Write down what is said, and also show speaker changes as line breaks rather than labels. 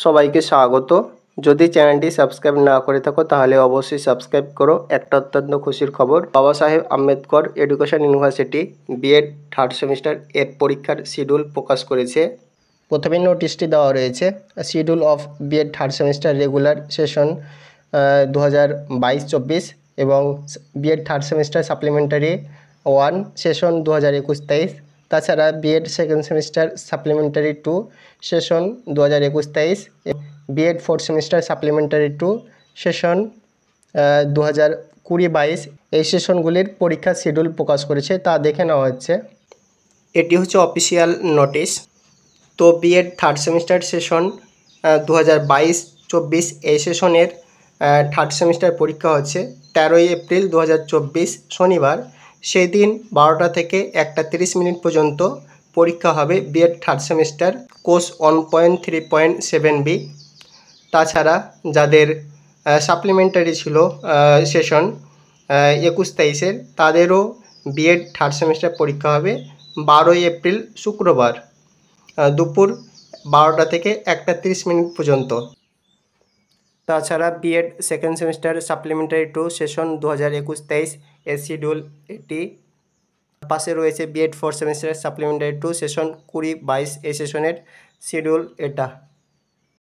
সবাইকে স্বাগত। যদি চ্যানেলটি সাবস্ক্রাইব না করে থাকো তাহলে অবশ্যই সাবস্ক্রাইব করো। একটা অত্যন্ত খুশির খবর, Baba Saheb Ambedkar education university BEd third semester এর পরীক্ষার শিডিউল প্রকাশ করেছে। প্রথমে নোটিশটি দেওয়া রয়েছে, schedule of BEd third semester regular session 2022-24 এবং BEd third semester supplementary 1 session 2021-23। তাছাড়া BEd second semester supplementary 2 session 2021-23, BEd fourth semester supplementary 2 session 2020-22 এই সেশনগুলির পরীক্ষার শিডিউল প্রকাশ করেছে, তা দেখে নেওয়া হচ্ছে। এটি হচ্ছে অফিসিয়াল নোটিশ। তো বিএড থার্ড সেমিস্টার সেশন 2022-24 এই সেশনের থার্ড সেমিস্টার পরীক্ষা হচ্ছে 13ই এপ্রিল 2024 শনিবার। সেই দিন 12টা থেকে 1:30 পর্যন্ত পরীক্ষা হবে B Ed third semester course 1.3.7B। তাছাড়া যাদের সাপ্লিমেন্টারি ছিল সেশন 21-23-এর, তাদেরও বিএড থার্ড সেমিস্টার পরীক্ষা হবে 12ই এপ্রিল শুক্রবার দুপুর 12টা থেকে 1:30 পর্যন্ত। তাছাড়া BEd second semester supplementary 2 session 2021-23 এর শিডিউল এটি। পাশে রয়েছে BEd fourth semester supplementary 2 session 20-22 এই সেশনের শিডিউল এটা।